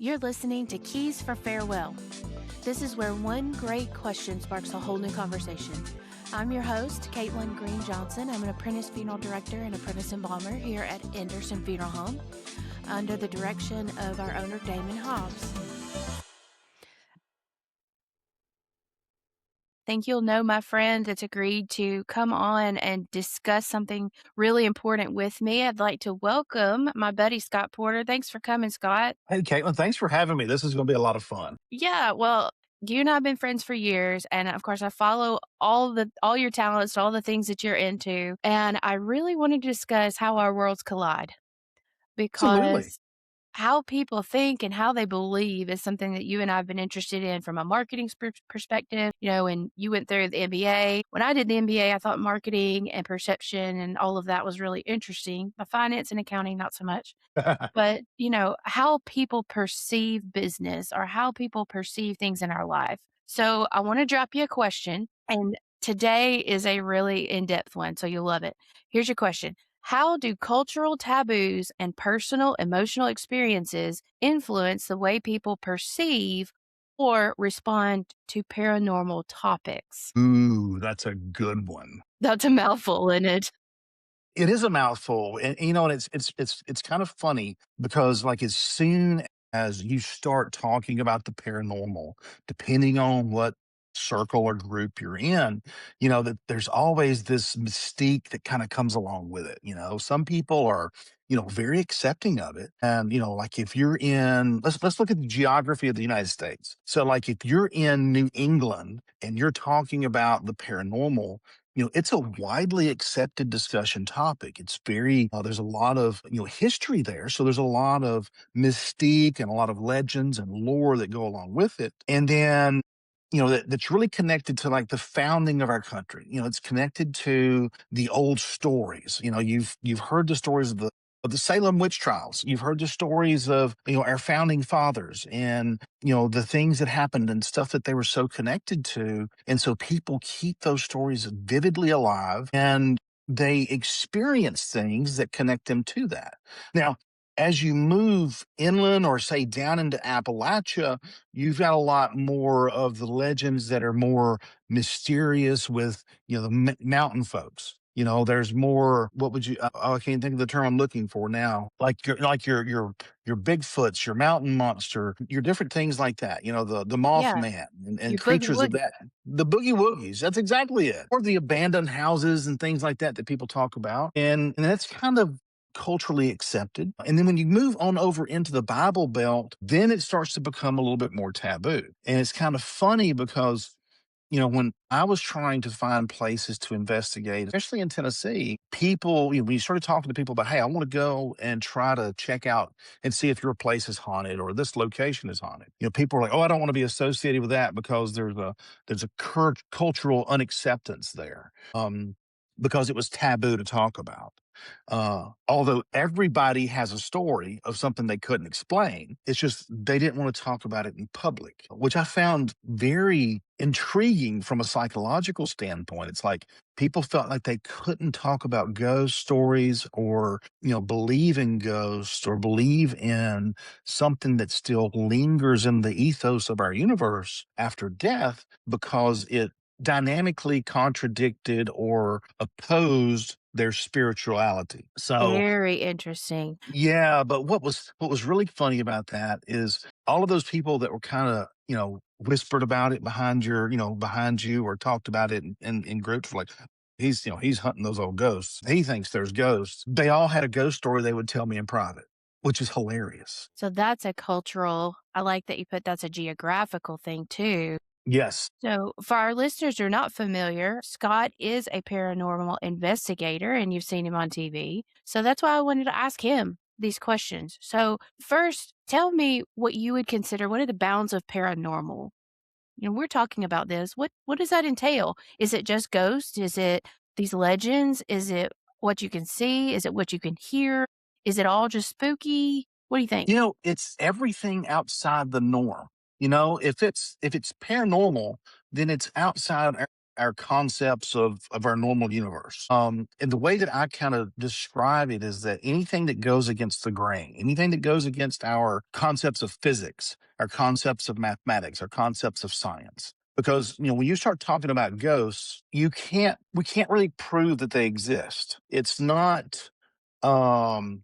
You're listening to Keys for Farewell. This is where one great question sparks a whole new conversation. I'm your host, Caitlin Green Johnson. I'm an apprentice funeral director and apprentice embalmer here at Anderson Funeral Home under the direction of our owner, Damon Hobbs. Think you'll know my friend that's agreed to come on and discuss something really important with me. I'd like to welcome my buddy, Scott Porter. Thanks for coming, Scott. Hey, Caitlin, thanks for having me. This is going to be a lot of fun. Yeah, well, you and I have been friends for years, and of course, I follow all your talents, all the things that you're into, and I really wanted to discuss how our worlds collide Absolutely. because how people think and how they believe is something that you and I have been interested in from a marketing perspective. And you went through the MBA. When I did the MBA, I thought marketing and perception and all of that was really interesting. The finance and accounting, not so much. But, how people perceive business or how people perceive things in our life. So I want to drop you a question. And today is a really in depth one. So you'll love it. Here's your question. How do cultural taboos and personal emotional experiences influence the way people perceive or respond to paranormal topics? Ooh, that's a good one. That's a mouthful, isn't it? It is a mouthful, and it's kind of funny because like as soon as you start talking about the paranormal, depending on what circle or group you're in, that there's always this mystique that kind of comes along with it. Some people are, very accepting of it, and like if you're in, let's look at the geography of the United States. So, like if you're in New England and you're talking about the paranormal, it's a widely accepted discussion topic. It's very, there's a lot of, history there. So there's a lot of mystique and a lot of legends and lore that go along with it. And then, that's really connected to like the founding of our country. It's connected to the old stories. You've heard the stories of the Salem witch trials. You've heard the stories of, our founding fathers and, the things that happened and stuff that they were so connected to. And so people keep those stories vividly alive and they experience things that connect them to that. Now, as you move inland or say down into Appalachia, you've got a lot more of the legends that are more mysterious with, the mountain folks. There's more. What would you? I can't think of the term I'm looking for now. Like your Bigfoots, your mountain monster, your different things like that. The Yeah. Mothman and Your boogie creatures of woogie. that. The boogie woogies. That's exactly it. Or the abandoned houses and things like that that people talk about. And that's kind of culturally accepted. And then when you move on over into the Bible Belt, then it starts to become a little bit more taboo. And it's kind of funny because when I was trying to find places to investigate, especially in Tennessee, people, when you started talking to people about, hey, I want to go and try to check out and see if your place is haunted or this location is haunted. People are like, oh, I don't want to be associated with that because there's a cultural unacceptance there. Because it was taboo to talk about. Although everybody has a story of something they couldn't explain, it's just they didn't want to talk about it in public, which I found very intriguing from a psychological standpoint. It's like people felt like they couldn't talk about ghost stories or, believe in ghosts or believe in something that still lingers in the ethos of our universe after death because it dynamically contradicted or opposed their spirituality. So Very interesting. yeah, but what was really funny about that is all of those people that were kind of, whispered about it behind you or talked about it in groups were like, he's hunting those old ghosts. He thinks there's ghosts. They all had a ghost story they would tell me in private, which is hilarious. So that's a cultural, I like that you put that's a geographical thing too. Yes. So, for our listeners who are not familiar, Scott is a paranormal investigator and you've seen him on TV. So, that's why I wanted to ask him these questions. So, first, tell me what you would consider what are the bounds of paranormal? We're talking about this. What does that entail? Is it just ghosts? Is it these legends? Is it what you can see? Is it what you can hear? Is it all just spooky? What do you think? It's everything outside the norm. If it's paranormal, then it's outside our concepts of our normal universe. And the way that I kind of describe it is that anything that goes against the grain, anything that goes against our concepts of physics, our concepts of mathematics, our concepts of science. Because when you start talking about ghosts, we can't really prove that they exist. Um,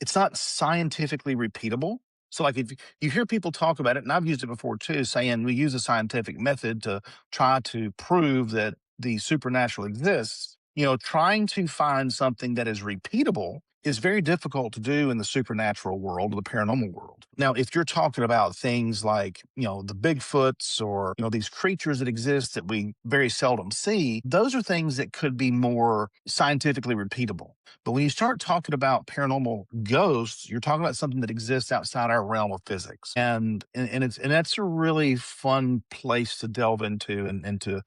it's not scientifically repeatable. So, like, if you hear people talk about it, and I've used it before too, saying we use a scientific method to try to prove that the supernatural exists, trying to find something that is repeatable is very difficult to do in the supernatural world or the paranormal world. Now, if you're talking about things like, the Bigfoots or, these creatures that exist that we very seldom see, those are things that could be more scientifically repeatable. But when you start talking about paranormal ghosts, you're talking about something that exists outside our realm of physics. And that's a really fun place to delve into and to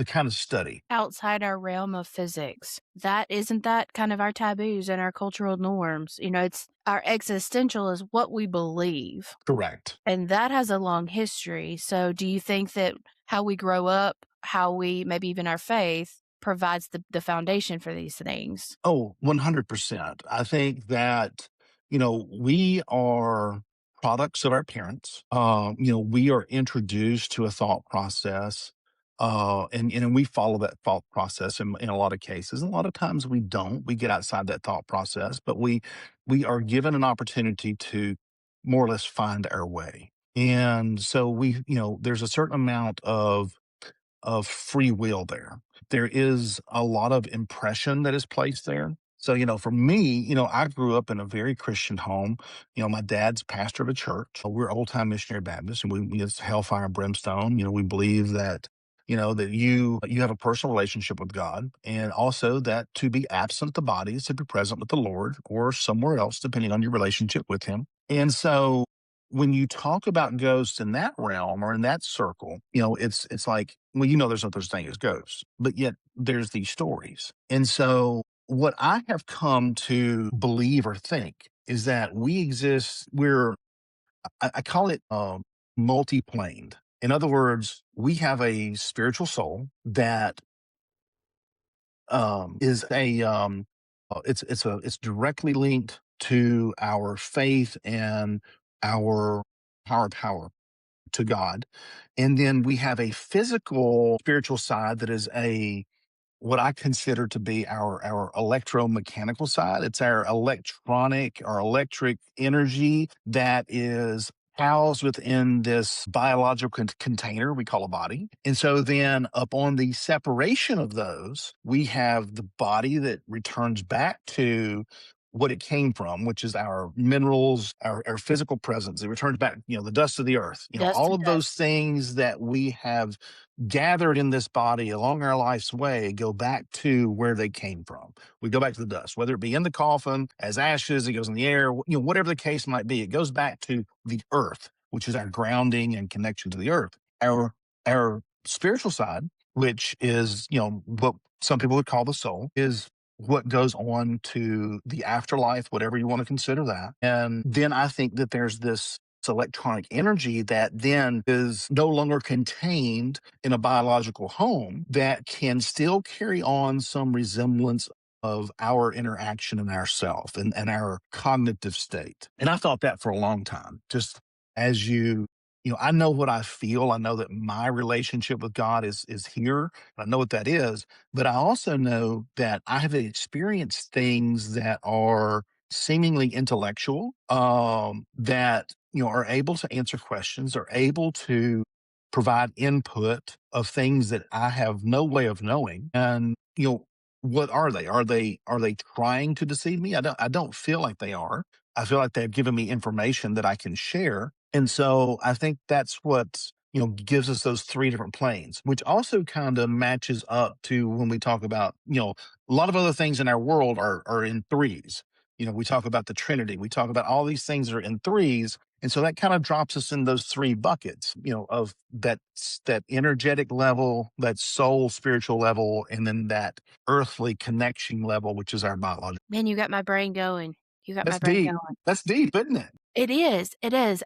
kind of study. Outside our realm of physics. That isn't that kind of our taboos and our cultural norms? It's our existential is what we believe, Correct. and that has a long history. So do you think that how we grow up, how we maybe even our faith provides the foundation for these things? Oh, 100%. I think that, we are products of our parents. We are introduced to a thought process, and we follow that thought process in a lot of cases. And a lot of times we don't. We get outside that thought process, but we are given an opportunity to more or less find our way. And so there's a certain amount of free will there. There is a lot of impression that is placed there. So, for me, I grew up in a very Christian home. My dad's pastor of a church. We're old time missionary Baptists, and it's hellfire and brimstone. We believe that, that you have a personal relationship with God, and also that to be absent the body is to be present with the Lord or somewhere else, depending on your relationship with Him. And so when you talk about ghosts in that realm or in that circle, it's like, well, there's no such thing as ghosts, but yet there's these stories. And so what I have come to believe or think is that we exist, I call it multi-planed. In other words, we have a spiritual soul that is it's directly linked to our faith and our power to God. And then we have a physical spiritual side that is a what I consider to be our electromechanical side. It's our electric energy that is housed within this biological container we call a body. And so then upon the separation of those, we have the body that returns back to what it came from, which is our minerals, our physical presence. It returns back, the dust of the earth, Dust all to of those dust. things that we have gathered in this body along our life's way go back to where they came from. We go back to the dust, whether it be in the coffin as ashes, it goes in the air, whatever the case might be, it goes back to the earth, which is our grounding and connection to the earth. Our spiritual side, which is, what some people would call the soul, is what goes on to the afterlife, whatever you want to consider that. And then I think that there's this electronic energy that then is no longer contained in a biological home that can still carry on some resemblance of our interaction in ourself and our cognitive state. And I thought that for a long time. Just as I know what I feel. I know that my relationship with God is here. I know what that is. But I also know that I have experienced things that are seemingly intellectual, that are able to answer questions, are able to provide input of things that I have no way of knowing. And what are they? Are they trying to deceive me? I don't feel like they are. I feel like they've given me information that I can share. And so I think that's what gives us those three different planes, which also kind of matches up to when we talk about, a lot of other things in our world are in threes. We talk about the Trinity, we talk about all these things that are in threes. And so that kind of drops us in those three buckets, of that energetic level, that soul spiritual level, and then that earthly connection level, which is our biological. Man, you got my brain going. You got my That's brain deep. going. That's deep, isn't it? It is,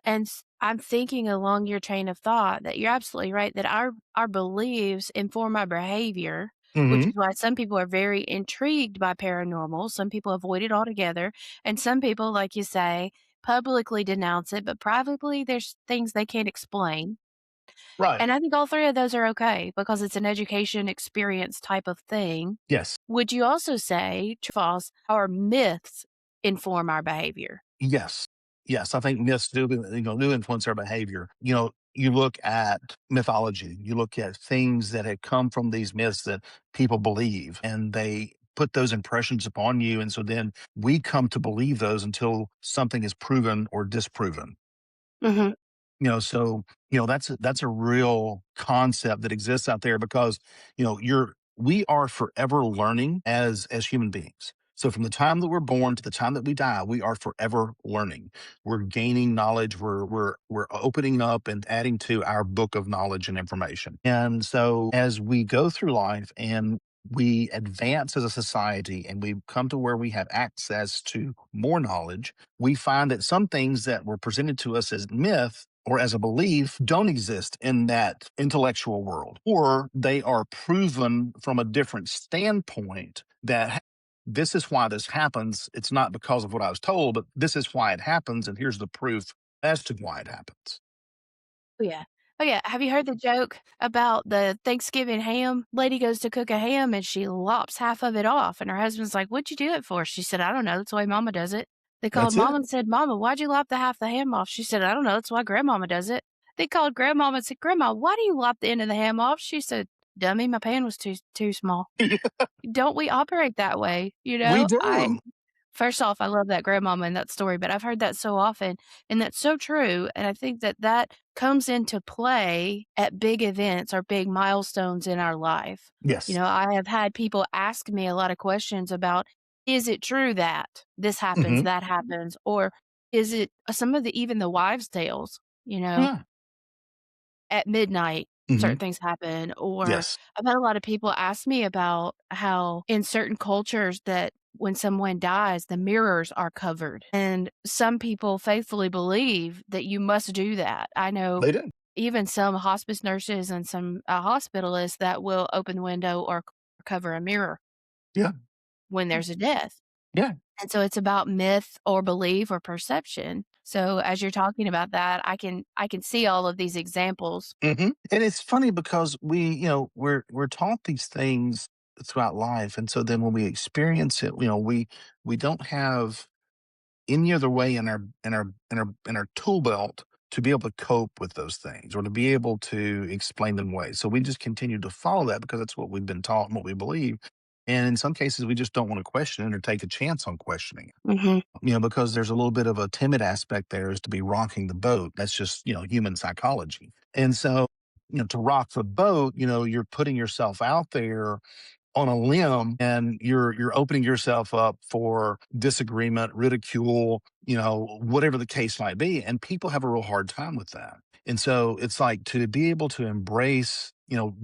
and I'm thinking along your train of thought that you're absolutely right that our beliefs inform our behavior, which Hmm. is why some people are very intrigued by paranormal, some people avoid it altogether, and some people, like you say, publicly denounce it, but privately there's things they can't explain. Right. And I think all 3 of those are okay because it's an education experience type of thing. Yes. Would you also say, true or false, our myths inform our behavior? Yes. Yes, I think myths do influence our behavior. You look at mythology, you look at things that have come from these myths that people believe, and they put those impressions upon you. And so then we come to believe those until something is proven or disproven. Mhm. That's a real concept that exists out there because we are forever learning as human beings. So from the time that we're born to the time that we die, we are forever learning. We're gaining knowledge. We're opening up and adding to our book of knowledge and information. And so as we go through life and we advance as a society and we come to where we have access to more knowledge, we find that some things that were presented to us as myth or as a belief don't exist in that intellectual world, or they are proven from a different standpoint that this is why this happens. It's not because of what I was told, but this is why it happens. And here's the proof as to why it happens. Oh, yeah. Oh, yeah. Have you heard the joke about the Thanksgiving ham? Lady goes to cook a ham and she lops half of it off, and her husband's like, "What'd you do it for?" She said, "I don't know. That's the way mama does it." They called That's it. mama and said, "Mama, why'd you lop the half the ham off?" She said, "I don't know. That's why grandmama does it." They called grandmama and said, "Grandma, why do you lop the end of the ham off?" She said, "Dummy, my pan was too small." Don't we operate that way? We I do. First off, I love that grandmama in that story, but I've heard that so often, and that's so true, and I think that that comes into play at big events or big milestones in our life. Yes. I have had people ask me a lot of questions about, "Is it true that this happens, Hmm. that happens?" Or is it some of the even the wives' tales, Yeah. at midnight, Hmm. certain things happen, or Yes. I've had a lot of people ask me about how in certain cultures that when someone dies, the mirrors are covered, and some people faithfully believe that you must do that. I know They do. even some hospice nurses and some, hospitalists that will open the window or cover a mirror Yeah. when there's a death. Yeah. And so it's about myth or belief or perception. So as you're talking about that, I can see all of these examples. And it's funny because we're taught these things throughout life, and so then when we experience it, we don't have any other way in our tool belt to be able to cope with those things or to be able to explain them away. So we just continue to follow that because that's what we've been taught and what we believe. And in some cases, we just don't want to question it or take a chance on questioning it. Mhm. Because there's a little bit of a timid aspect there is to be rocking the boat. That's just, human psychology. And so, to rock the boat, you're putting yourself out there on a limb and you're opening yourself up for disagreement, ridicule, whatever the case might be. And people have a real hard time with that. And so it's like to be able to embrace,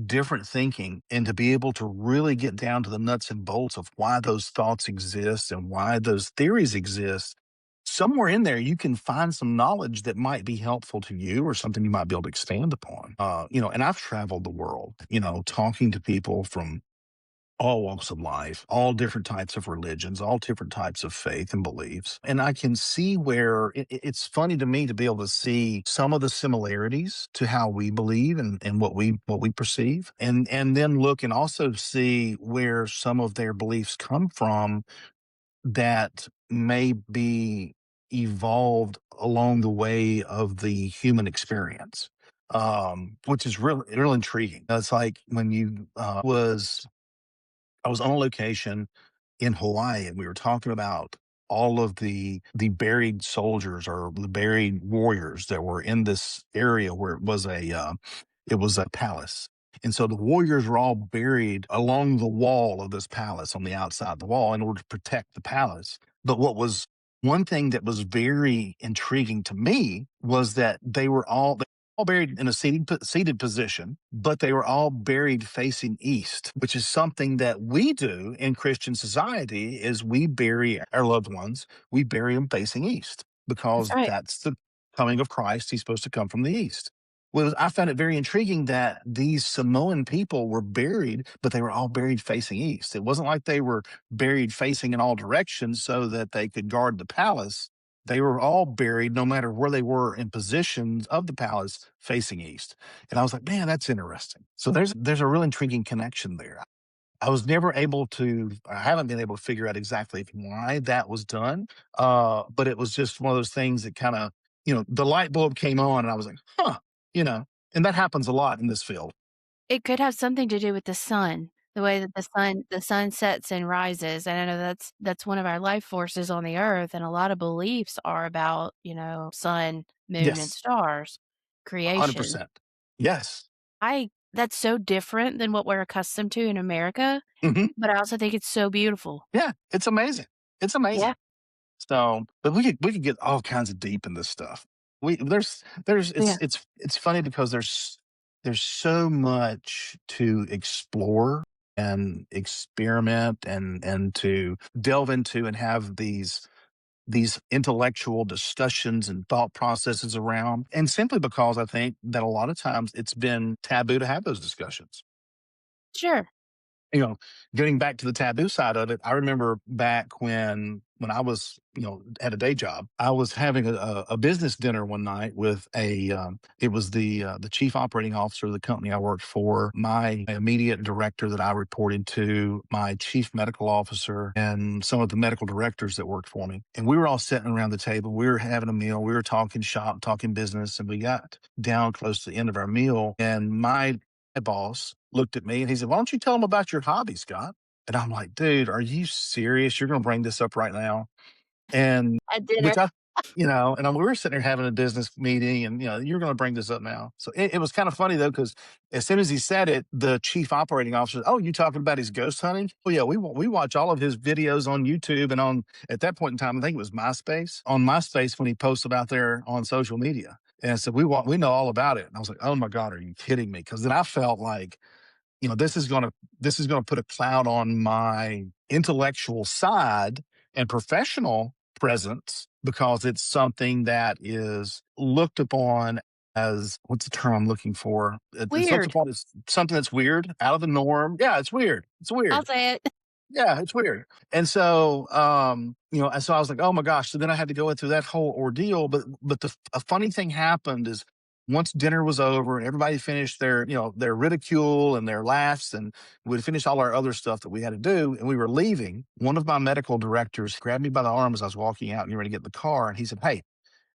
different thinking and to be able to really get down to the nuts and bolts of why those thoughts exist and why those theories exist. Somewhere in there, you can find some knowledge that might be helpful to you or something you might be able to expand upon. And I've traveled the world, talking to people from all walks of life, all different types of religions, all different types of faith and beliefs. And I can see where it's funny to me to be able to see some of the similarities to how we believe and what we perceive. And then look and also see where some of their beliefs come from that may be evolved along the way of the human experience. Which is really, really intriguing. It's like when I was on a location in Hawaii, and we were talking about all of the buried soldiers or the buried warriors that were in this area where it was a palace. And so the warriors were all buried along the wall of this palace on the outside of the wall in order to protect the palace. But what was one thing that was very intriguing to me was that they were all buried in a seated position, but they were all buried facing east, which is something that we do in Christian society is we bury our loved ones, we bury them facing east That's because right. that's the coming of Christ, he's supposed to come from the east. Well, I found it very intriguing that these Samoan people were buried, but they were all buried facing east. It wasn't like they were buried facing in all directions so that they could guard the palace. They were all buried, no matter where they were in positions of the palace, facing east. And I was like, man, that's interesting. So there's a real intriguing connection there. I was never able to, I haven't been able to figure out exactly why that was done. But it was just one of those things that kind of, the light bulb came on and I was like, huh, you know, and that happens a lot in this field. It could have something to do with the sun, the way that the sun sets and rises, and I know that's one of our life forces on the earth, and a lot of beliefs are about, sun, moon, and Yes, stars, creation. 100%. Yes. I That's so different than what we're accustomed to in America, Hmm. but I also think it's so beautiful. Yeah, it's amazing. It's Yeah, amazing. So, but we could get all kinds of deep in this stuff. There's yeah. it's funny because there's so much to explore and experiment and to delve into and have these intellectual discussions and thought processes around. And simply because I think that a lot of times it's been taboo to have those discussions. Sure. you know, Getting back to the taboo side of it, I remember back when I was, at a day job, I was having a business dinner one night with it was the chief operating officer of the company I worked for, my immediate director that I reported to, my chief medical officer, and some of the medical directors that worked for me. And we were all sitting around the table. We were having a meal. We were talking shop, talking business, and we got down close to the end of our meal. And my boss looked at me and he said, "Why don't you tell them about your hobby, Scott?" And I'm like, "Dude, are you serious? You're going to bring this up right now?" And At dinner. which I, we were sitting there having a business meeting and, you're going to bring this up now. So it was kind of funny though, because as soon as he said it, the chief operating officer, "Oh, you talking about his ghost hunting?" Oh yeah, we watch all of his videos on YouTube and at that point in time, I think it was MySpace when he posts about there on social media. And so we know all about it. And I was like, "Oh my God, are you kidding me?" Cause then I felt like, this is gonna put a cloud on my intellectual side and professional presence because it's something that is looked upon as, what's the term I'm looking for? It's looked Weird. upon as something that's weird, out of the norm. Yeah, it's weird. It's I'll weird. say it. Yeah, it's weird. And so, and so I was like, "Oh my gosh." So then I had to go through that whole ordeal. But a funny thing happened is once dinner was over and everybody finished their ridicule and their laughs, and we'd finished all our other stuff that we had to do, and we were leaving, one of my medical directors grabbed me by the arm as I was walking out and getting ready to get in the car. And he said, "Hey,"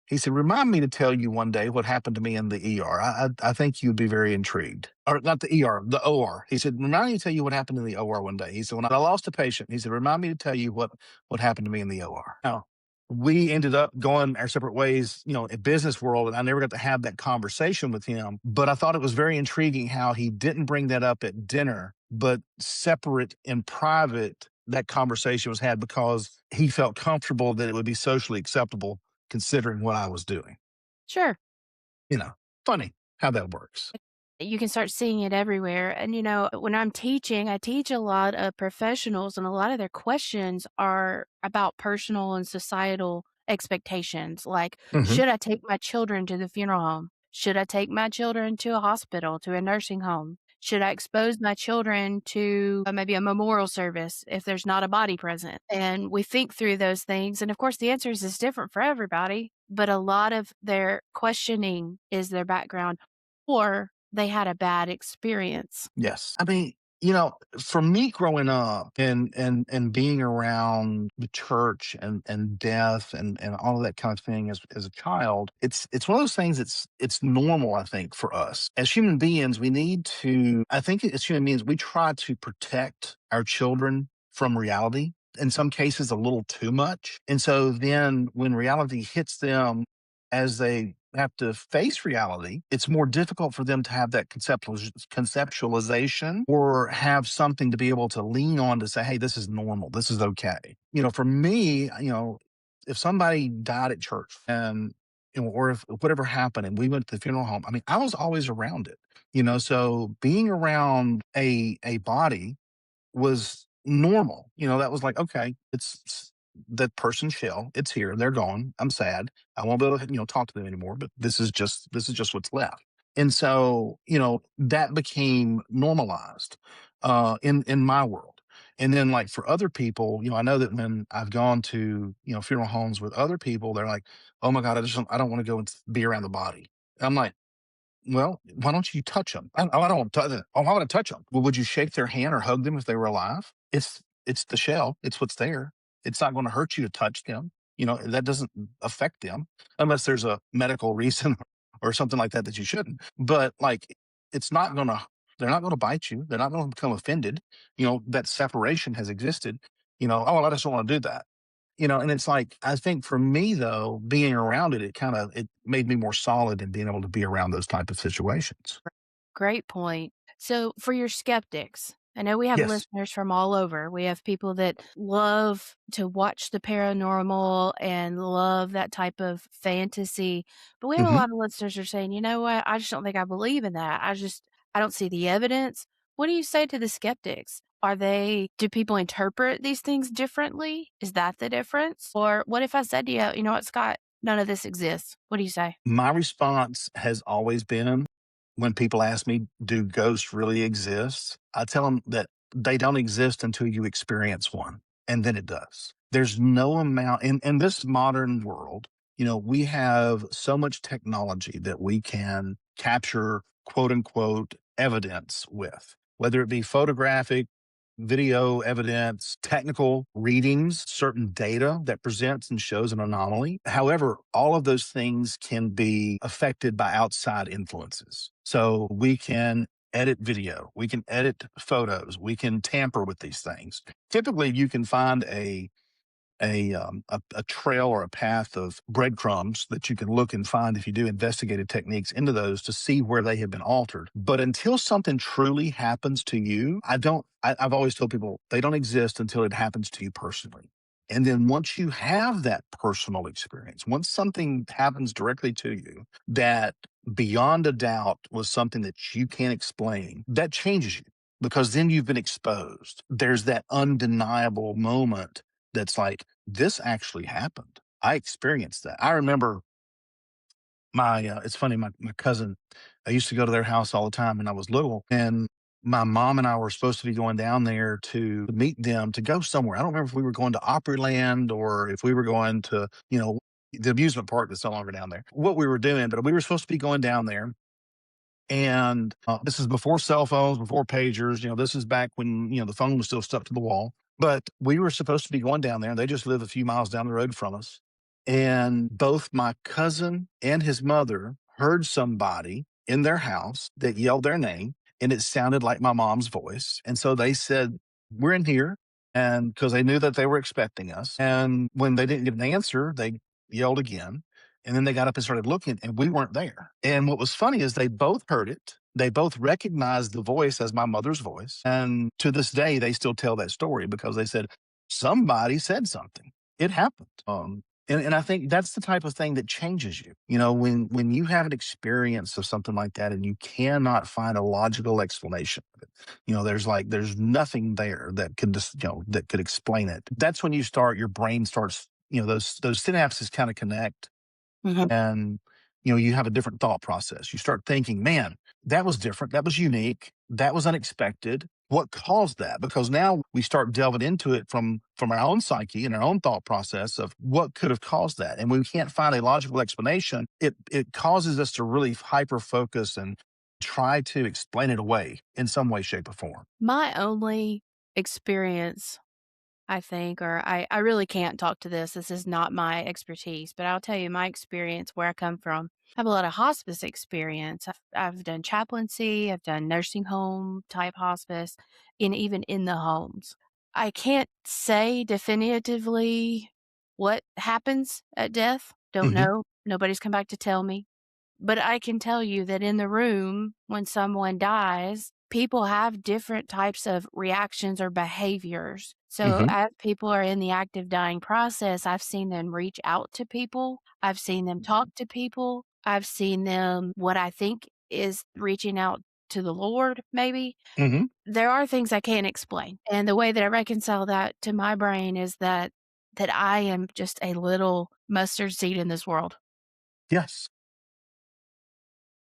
he said, "remind me to tell you one day what happened to me in the ER. I think you'd be very intrigued." Or not the ER, the OR. He said, "Remind me to tell you what happened in the OR one day." He said, "When I lost a patient," he said, "remind me to tell you what happened to me in the OR." Now, we ended up going our separate ways, in business world, and I never got to have that conversation with him. But I thought it was very intriguing how he didn't bring that up at dinner, but separate in private, that conversation was had because he felt comfortable that it would be socially acceptable considering what I was doing. Sure. You know, Funny how that works. You can start seeing it everywhere. And, when I'm teaching, I teach a lot of professionals, and a lot of their questions are about personal and societal expectations. Like, Mhm. should I take my children to the funeral home? Should I take my children to a hospital, to a nursing home? Should I expose my children to maybe a memorial service if there's not a body present? And we think through those things. And of course, the answers is different for everybody, but a lot of their questioning is their background, or they had a bad experience. Yes. I mean, for me growing up and being around the church and death and all of that kind of thing as a child, it's one of those things it's normal, I think, for us. As human beings, we need to, I think as human beings, we try to protect our children from reality. In some cases, a little too much. And so then when reality hits them as they have to face reality, it's more difficult for them to have that conceptualization or have something to be able to lean on to say, "Hey, this is normal. This is okay." For me, if somebody died at church and, or if whatever happened and we went to the funeral home, I mean, I was always around it, so being around a body was normal. That was like, okay, that person's shell. It's here. They're gone. I'm sad. I won't be able to, talk to them anymore, but this is just what's left. And so, that became normalized in my world. And then like for other people, I know that when I've gone to, funeral homes with other people, they're like, "Oh my God, I don't want to go and be around the body." I'm like, well, why don't you touch them? I don't want to touch them. Oh, I want to touch them. Well, would you shake their hand or hug them if they were alive? It's the shell. It's what's there. It's not going to hurt you to touch them. That doesn't affect them unless there's a medical reason or something like that that you shouldn't. But like, it's not going to. They're not going to bite you. They're not going to become offended. That separation has existed. Oh, well, I just don't want to do that. And it's like, I think for me though, being around it, it made me more solid in being able to be around those type of situations. Great point. So, for your skeptics, I know we have Yes. listeners from all over. We have people that love to watch the paranormal and love that type of fantasy. But we have a Mhm. lot of listeners that are saying, you know what? I just don't think I believe in that. I don't see the evidence. What do you say to the skeptics? Do people interpret these things differently? Is that the difference? Or what if I said to you, you know what, Scott, none of this exists? What do you say? My response has always been when people ask me, do ghosts really exist? I tell them that they don't exist until you experience one, and then it does. There's no amount in this modern world, we have so much technology that we can capture quote unquote evidence with, whether it be photographic, video evidence, technical readings, certain data that presents and shows an anomaly. However, all of those things can be affected by outside influences. So we can edit video, we can edit photos, we can tamper with these things. Typically, you can find a trail or a path of breadcrumbs that you can look and find if you do investigative techniques into those to see where they have been altered. But until something truly happens to you, I've always told people they don't exist until it happens to you personally. And then once you have that personal experience, once something happens directly to you that beyond a doubt was something that you can't explain, that changes you because then you've been exposed. There's that undeniable moment that's like, this actually happened. I experienced that. I remember it's funny, my cousin, I used to go to their house all the time when I was little. And my mom and I were supposed to be going down there to meet them to go somewhere. I don't remember if we were going to Opryland or if we were going to, the amusement park that's no longer down there, what we were doing, but we were supposed to be going down there. And this is before cell phones, before pagers. This is back when, the phone was still stuck to the wall. But we were supposed to be going down there, and they just live a few miles down the road from us. And both my cousin and his mother heard somebody in their house that yelled their name, and it sounded like my mom's voice. And so they said, "We're in here." And because they knew that they were expecting us. And when they didn't get an answer, they yelled again. And then they got up and started looking, and we weren't there. And what was funny is they both heard it. They both recognized the voice as my mother's voice. And to this day, they still tell that story because they said, somebody said something. It happened. And I think that's the type of thing that changes you. When you have an experience of something like that and you cannot find a logical explanation of it, there's nothing there that could just, that could explain it. That's when your brain starts, those synapses kind of connect Mhm. and you have a different thought process. You start thinking, man, that was different, that was unique, that was unexpected. What caused that? Because now we start delving into it from our own psyche and our own thought process of what could have caused that. And when we can't find a logical explanation, it causes us to really hyper focus and try to explain it away in some way, shape, or form. My only experience, I think, or I really can't talk to this. This is not my expertise, but I'll tell you my experience where I come from. I have a lot of hospice experience. I've done chaplaincy, I've done nursing home type hospice, and even in the homes. I can't say definitively what happens at death. Don't Hmm. know. Nobody's come back to tell me. But I can tell you that in the room, when someone dies, people have different types of reactions or behaviors. So, Hmm. as people are in the active dying process, I've seen them reach out to people. I've seen them talk to people. I've seen them, what I think is reaching out to the Lord, maybe. Hmm. There are things I can't explain. And the way that I reconcile that to my brain is that that I am just a little mustard seed in this world. Yes.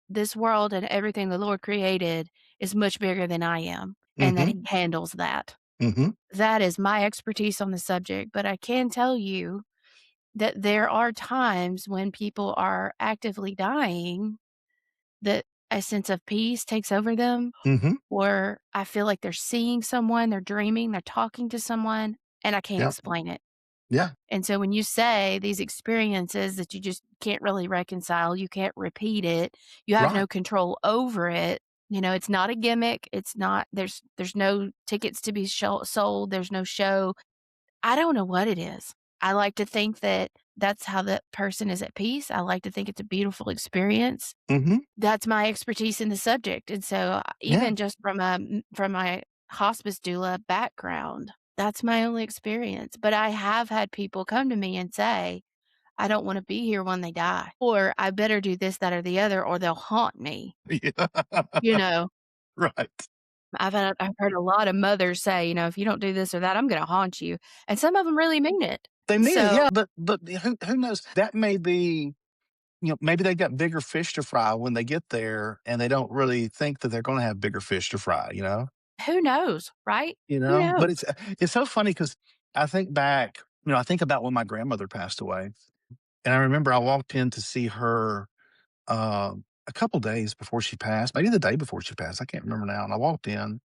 This world and everything the Lord created is much bigger than I am, and that Mhm. He handles that. Mhm. That is my expertise on the subject, but I can tell you that there are times when people are actively dying that a sense of peace takes over them, Mhm. or I feel like they're seeing someone, they're dreaming, they're talking to someone, and I can't Yeah. explain it. Yeah. And so when you say these experiences that you just can't really reconcile, you can't repeat it, you have Right. no control over it, it's not a gimmick, it's not there's no tickets to be sold, there's no show. I don't know what it is. I like to think that that's how the person is at peace. I like to think it's a beautiful experience. Mhm. That's my expertise in the subject, and so, Yeah. even just from my hospice doula background, that's my only experience, but I have had people come to me and say, "I don't wanna be here when they die," or, "I better do this, that, or the other, or they'll haunt me." Yeah. You know? Right. I've heard a lot of mothers say, "If you don't do this or that, I'm gonna haunt you," and some of them really mean it. They mean it, So, yeah, but who knows? That may be, maybe they got bigger fish to fry when they get there, and they don't really think that they're gonna have bigger fish to fry, you know? who knows, right? You Who know? But knows? it's so funny because I think back, I think about when my grandmother passed away, and I remember I walked in to see her, a couple days before she passed, maybe the day before she passed, I can't remember now, and I walked in,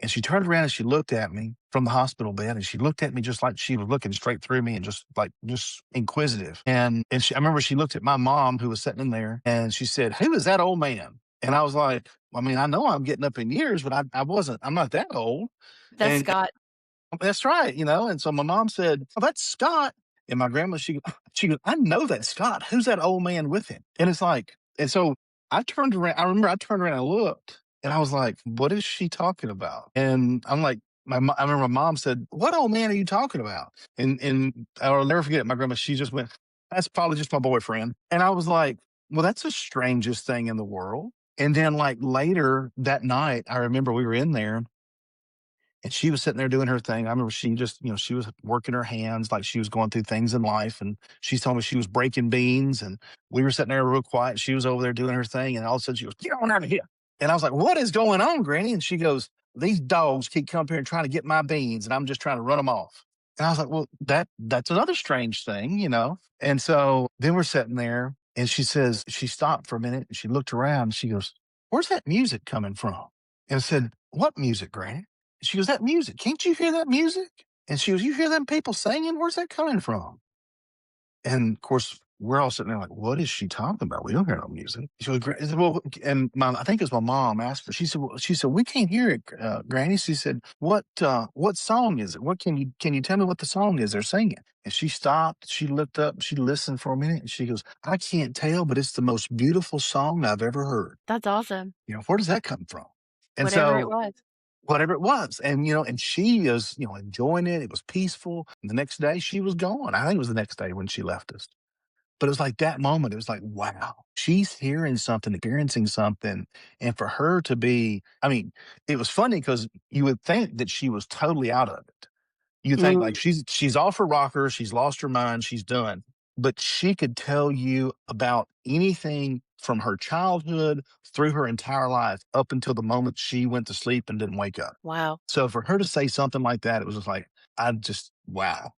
and she turned around and she looked at me from the hospital bed, and she looked at me just like she was looking straight through me and just like just inquisitive. I remember she looked at my mom who was sitting in there, and she said, "Who is that old man?" And I was like, I mean, I know I'm getting up in years, but I'm not that old. That's And Scott. that's right, and so my mom said, "Oh, that's Scott." And my grandma, she goes, "I know that Scott. Who's that old man with him?" And it's like, and so I turned around. I remember I turned around and looked, and I was like, "What is she talking about?" And I'm like, I remember my mom said, "What old man are you talking about?" And I'll never forget my grandma. She just went, "That's probably just my boyfriend." And I was like, "Well, that's the strangest thing in the world." And then like later that night, I remember we were in there and she was sitting there doing her thing. I remember she just, she was working her hands like she was going through things in life. And she told me she was breaking beans. And we were sitting there real quiet. She was over there doing her thing. And all of a sudden she goes, "Get on out of here." And I was like, "What is going on, Granny?" And she goes, "These dogs keep coming up here and trying to get my beans. And I'm just trying to run them off." And I was like, "Well, that's another strange thing." And so then we're sitting there and she stopped for a minute and she looked around and she goes, "Where's that music coming from?" And I said, "What music, Granny?" She goes, "That music, can't you hear that music?" And she goes, "You hear them people singing? Where's that coming from?" And of course, we're all sitting there like, "What is she talking about? We don't hear no music." She goes, I said, "Well," and I think it was my mom asked her. She said, "We can't hear it, Granny." She said, what song is it? Can you tell me what the song is they're singing?" And she stopped. She looked up. She listened for a minute, and she goes, "I can't tell, but it's the most beautiful song I've ever heard. That's awesome. Where does that come from?" And Whatever it so was. whatever it was. And she is, enjoying it. It was peaceful. And the next day she was gone. I think it was the next day when she left us. But it was like that moment, it was like, wow, she's hearing something, experiencing something. And for her to be, I mean, it was funny because you would think that she was totally out of it. You think like Mm, she's off her rocker, she's lost her mind, she's done. But she could tell you about anything from her childhood through her entire life up until the moment she went to sleep and didn't wake up. wow. So for her to say something like that, it was just like, I just wow.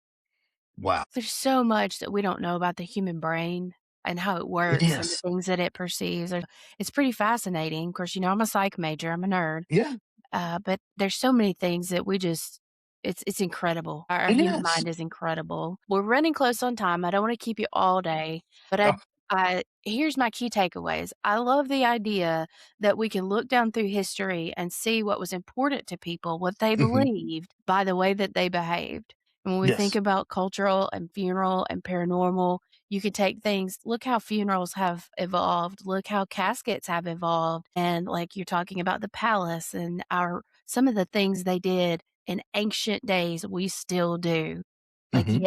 Wow. There's so much that we don't know about the human brain and how it It works and the is. things that it perceives. It's pretty fascinating. Of course, I'm a psych major, I'm a nerd. Yeah, But there's so many things that we just it's incredible. Our it human is. mind is incredible. We're running close on time. I don't wanna keep you all day, but Oh, I here's my key takeaways. I love the idea that we can look down through history and see what was important to people, what they mhm. believed by the way that they behaved. And when we think Yes. about cultural and funeral and paranormal, you could take things look how funerals have evolved, look how caskets have evolved, and, like, you're talking about the palace and our some of the things they did in ancient days, we still do. Like, Mhm.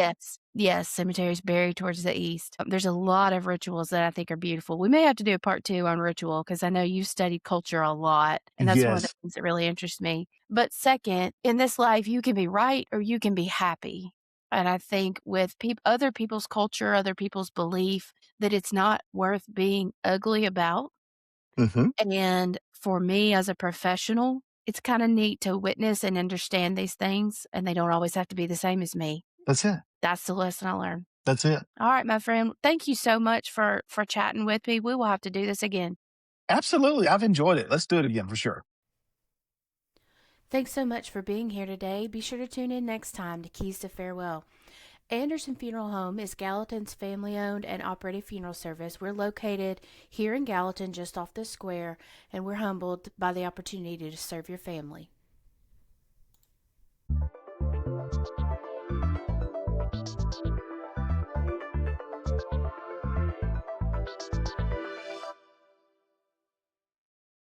yes, cemeteries buried towards the east. There's a lot of rituals that I think are beautiful. We may have to do a part 2 on ritual because I know you've studied culture a lot, and that's one of the Yes. things that really interests me. But second, in this life, you can be right or you can be happy. And I think with other people's culture, other people's belief, that it's not worth being ugly about. Hmm. And for me as a professional, it's kinda neat to witness and understand these things, and they don't always have to be the same as me. That's it. That's the lesson I learned. That's it. Alright, my friend, thank you so much for chatting with me. We will have to do this again. Absolutely. I've enjoyed it. Let's do it again for sure. Thanks so much for being here today. Be sure to tune in next time to Keys to Farewell. Anderson Funeral Home is Gallatin's family owned and operated funeral service. We're located here in Gallatin, just off the square, and we're humbled by the opportunity to serve your family.